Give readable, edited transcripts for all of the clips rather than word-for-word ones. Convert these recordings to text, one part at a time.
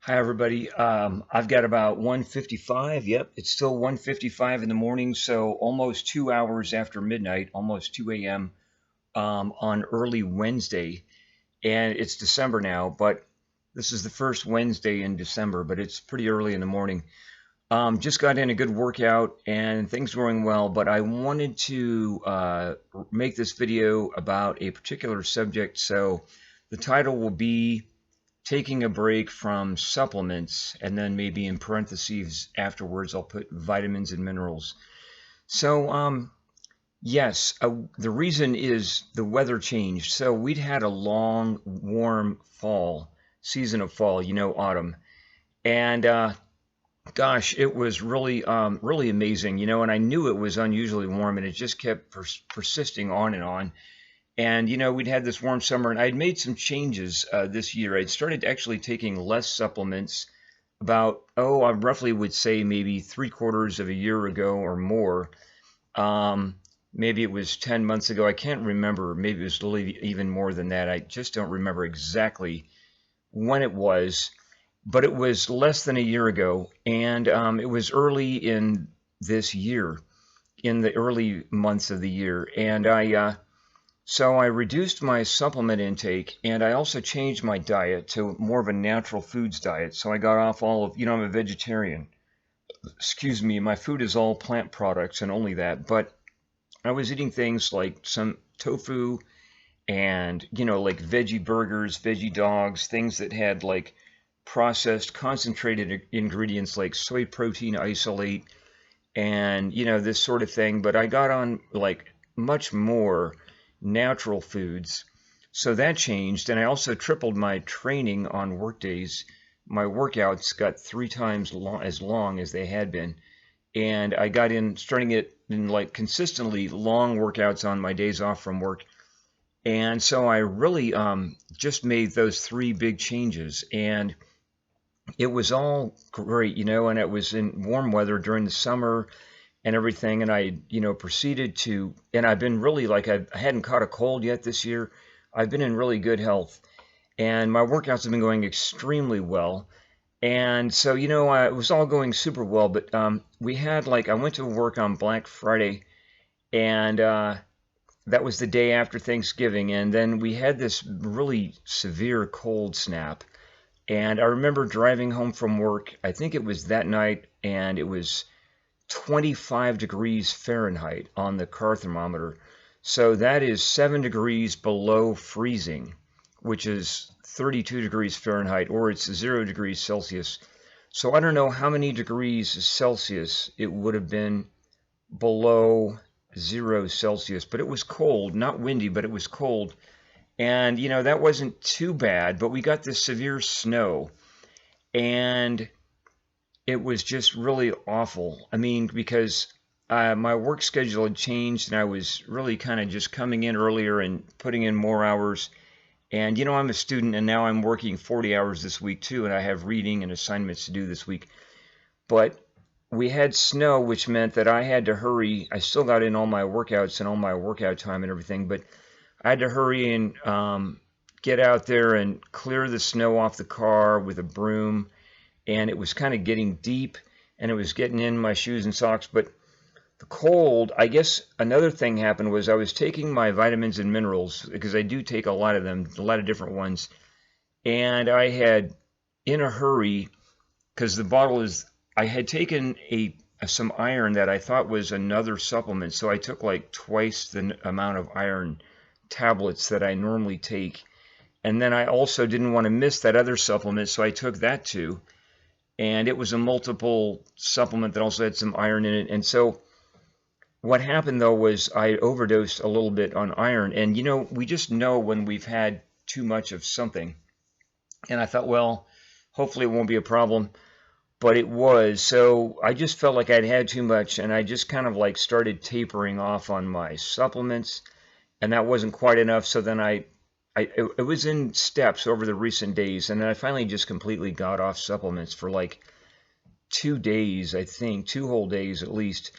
Hi everybody. I've got about 1:55. Yep, it's still 1:55 in the morning, so almost 2 hours after midnight, almost 2 a.m. On early Wednesday, and it's December now. But this is the first Wednesday in December, but it's pretty early in the morning. Just got in a good workout and things going well, but I wanted to make this video about a particular subject. So the title will be taking a break from supplements, and then maybe in parentheses afterwards I'll put vitamins and minerals. So yes, the reason is the weather changed. So we'd had a long, warm fall, season of fall, autumn, and gosh, it was really amazing, and I knew it was unusually warm, and it just kept persisting on and on. And we'd had this warm summer, and I'd made some changes this year. I'd started actually taking less supplements about, I roughly would say maybe 3/4 of a year ago or more. Maybe it was 10 months ago. I can't remember. Maybe it was even more than that. I just don't remember exactly when it was, but it was less than a year ago. And it was early in this year, in the early months of the year. And so I reduced my supplement intake, and I also changed my diet to more of a natural foods diet. So I got off all of, I'm a vegetarian. Excuse me, my food is all plant products and only that. But I was eating things like some tofu and, like veggie burgers, veggie dogs, things that had like processed concentrated ingredients like soy protein isolate and, this sort of thing. But I got on like much more natural foods. So that changed, and I also tripled my training on work days. My workouts got 3 times as long as they had been, and I got in starting it in like consistently long workouts on my days off from work. And so I really just made those 3 big changes, and it was all great, and it was in warm weather during the summer and everything. And I, proceeded to, and I've been really like, I hadn't caught a cold yet this year. I've been in really good health, and my workouts have been going extremely well. And so, it was all going super well. But we had like, I went to work on Black Friday, and that was the day after Thanksgiving. And then we had this really severe cold snap. And I remember driving home from work, I think it was that night, and it was 25 degrees Fahrenheit on the car thermometer. So that is 7 degrees below freezing, which is 32 degrees Fahrenheit, or it's 0 degrees Celsius. So I don't know how many degrees Celsius it would have been below 0 Celsius, but it was cold, not windy, but it was cold. And, that wasn't too bad, but we got this severe snow, and it was just really awful. I mean, because my work schedule had changed, and I was really kind of just coming in earlier and putting in more hours. And, I'm a student, and now I'm working 40 hours this week too, and I have reading and assignments to do this week. But we had snow, which meant that I had to hurry. I still got in all my workouts and all my workout time and everything, but I had to hurry and get out there and clear the snow off the car with a broom. And it was kind of getting deep, and it was getting in my shoes and socks. But the cold, I guess another thing happened was I was taking my vitamins and minerals, because I do take a lot of them, a lot of different ones. And I had, in a hurry, because the bottle is, I had taken some iron that I thought was another supplement. So I took like twice the amount of iron tablets that I normally take. And then I also didn't want to miss that other supplement, so I took that too. And it was a multiple supplement that also had some iron in it. And so what happened though was I overdosed a little bit on iron. And we just know when we've had too much of something. And I thought, well, hopefully it won't be a problem. But it was. So I just felt like I'd had too much, and I just kind of like started tapering off on my supplements, and that wasn't quite enough. So then it was in steps over the recent days, and then I finally just completely got off supplements for like 2 days, I think, 2 whole days at least.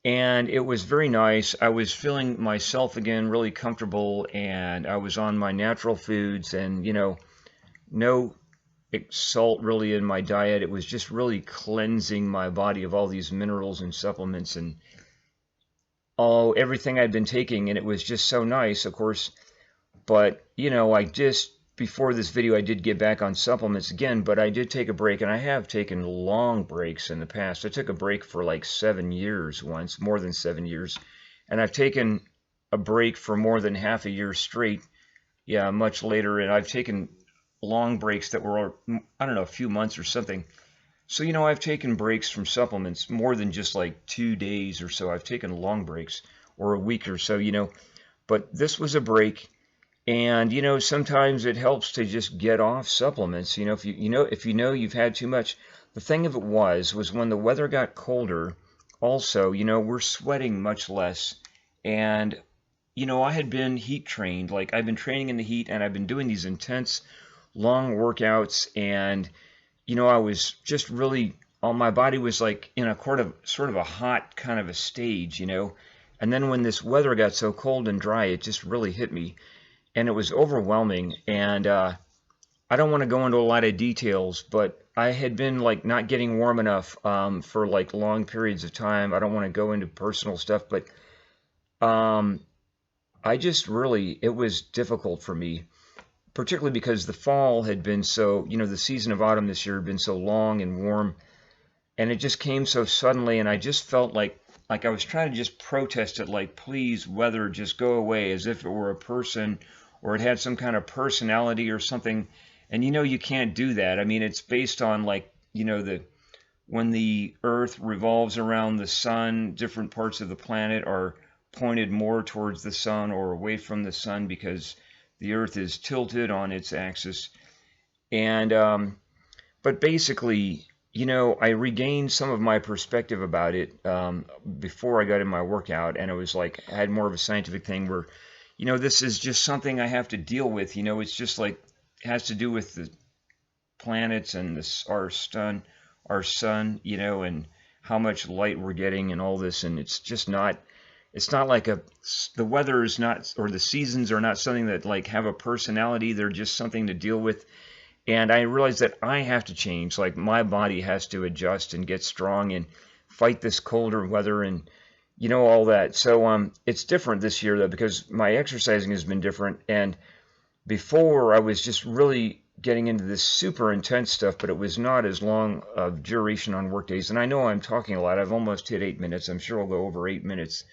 And it was very nice. I was feeling myself again, really comfortable, and I was on my natural foods, and no salt really in my diet. It was just really cleansing my body of all these minerals and supplements and everything I'd been taking, and it was just so nice, of course. But you know, I just before this video I did get back on supplements again, but I did take a break, and I have taken long breaks in the past. I took a break for like 7 years once, more than 7 years, and I've taken a break for more than half a year straight, yeah, much later, and I've taken long breaks that were, I don't know, a few months or something. So, you know, I've taken breaks from supplements more than just like 2 days or so. I've taken long breaks or a week or so, you know, but this was a break. And, you know, sometimes it helps to just get off supplements. You know, if you know you've had too much. The thing of it was when the weather got colder, also, you know, we're sweating much less. And, you know, I had been heat trained, like I've been training in the heat, and I've been doing these intense long workouts, and you know, I was just really, all my body was like in a sort of a hot kind of a stage, you know. And then when this weather got so cold and dry, it just really hit me, and it was overwhelming. And I don't want to go into a lot of details, but I had been like not getting warm enough for like long periods of time. I don't want to go into personal stuff, but I just really, it was difficult for me, particularly because the fall had been so, you know, the season of autumn this year had been so long and warm, and it just came so suddenly, and I just felt like I was trying to just protest it, like, please, weather, just go away, as if it were a person or it had some kind of personality or something. And you know, you can't do that. I mean, it's based on, like, you know, when the earth revolves around the sun, different parts of the planet are pointed more towards the sun or away from the sun because the earth is tilted on its axis. And but basically, you know, I regained some of my perspective about it before I got in my workout, and it was like I had more of a scientific thing where, you know, this is just something I have to deal with. You know, it's just like it has to do with the planets and our sun, you know, and how much light we're getting and all this, and it's not like the weather is not, or the seasons are not something that like have a personality. They're just something to deal with. And I realized that I have to change. Like my body has to adjust and get strong and fight this colder weather and, you know, all that. So it's different this year though, because my exercising has been different. And before I was just really getting into this super intense stuff, but it was not as long of duration on work days. And I know I'm talking a lot. I've almost hit 8 minutes. I'm sure I'll go over 8 minutes.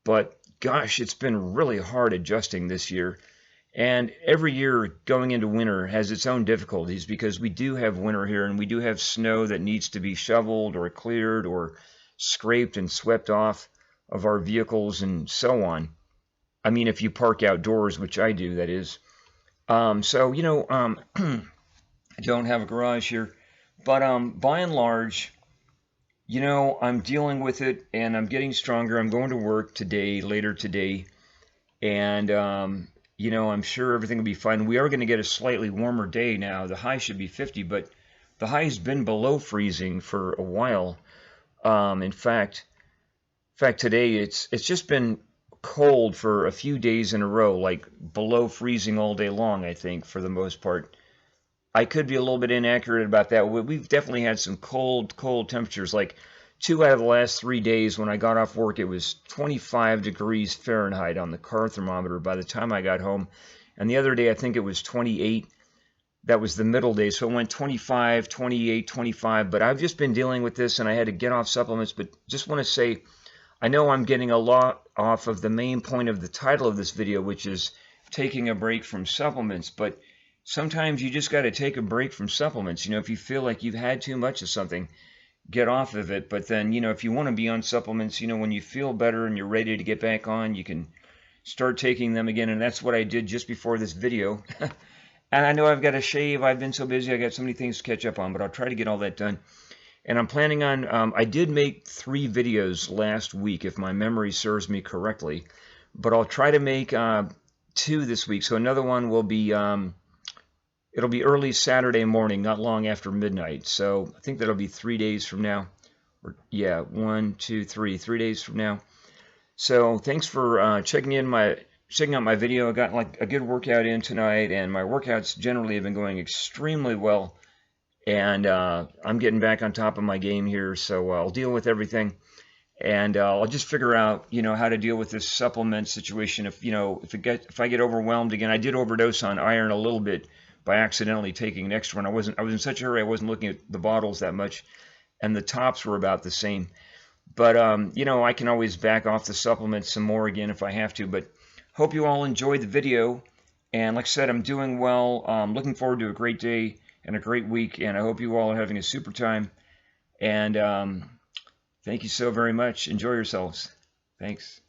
But gosh, it's been really hard adjusting this year. And every year going into winter has its own difficulties because we do have winter here, and we do have snow that needs to be shoveled or cleared or scraped and swept off of our vehicles and so on. I mean, if you park outdoors, which I do, that is. So, you know, I don't have a garage here, but by and large, you know, I'm dealing with it and I'm getting stronger. I'm going to work today, later today, and you know, I'm sure everything will be fine. We are going to get a slightly warmer day now. The high should be 50, but the high's been below freezing for a while. In fact, today it's just been cold for a few days in a row, like below freezing all day long, I think, for the most part. I could be a little bit inaccurate about that. We've definitely had some cold temperatures. Like 2 out of the last 3 days when I got off work, it was 25 degrees Fahrenheit on the car thermometer by the time I got home. And the other day, I think it was 28. That was the middle day. So it went 25, 28, 25. But I've just been dealing with this, and I had to get off supplements. But just want to say, I know I'm getting a lot off of the main point of the title of this video, which is taking a break from supplements. But sometimes you just got to take a break from supplements. You know, if you feel like you've had too much of something, get off of it. But then, you know, if you want to be on supplements, you know, when you feel better and you're ready to get back on, you can start taking them again. And that's what I did just before this video. And I know I've got to shave. I've been so busy. I got so many things to catch up on, but I'll try to get all that done. And I'm planning on, I did make 3 videos last week, if my memory serves me correctly, but I'll try to make 2 this week. So another one will be, it'll be early Saturday morning, not long after midnight. So I think that'll be 3 days from now. Or, yeah, 1, 2, 3, 3 days from now. So thanks for checking in checking out my video. I got like a good workout in tonight, and my workouts generally have been going extremely well. And I'm getting back on top of my game here, so I'll deal with everything, and I'll just figure out, how to deal with this supplement situation. If I get overwhelmed again. I did overdose on iron a little bit by accidentally taking an extra one. I was in such a hurry. I wasn't looking at the bottles that much, and the tops were about the same. But I can always back off the supplements some more again if I have to. But hope you all enjoyed the video. And like I said, I'm doing well. Looking forward to a great day and a great week. And I hope you all are having a super time. And thank you so very much. Enjoy yourselves. Thanks.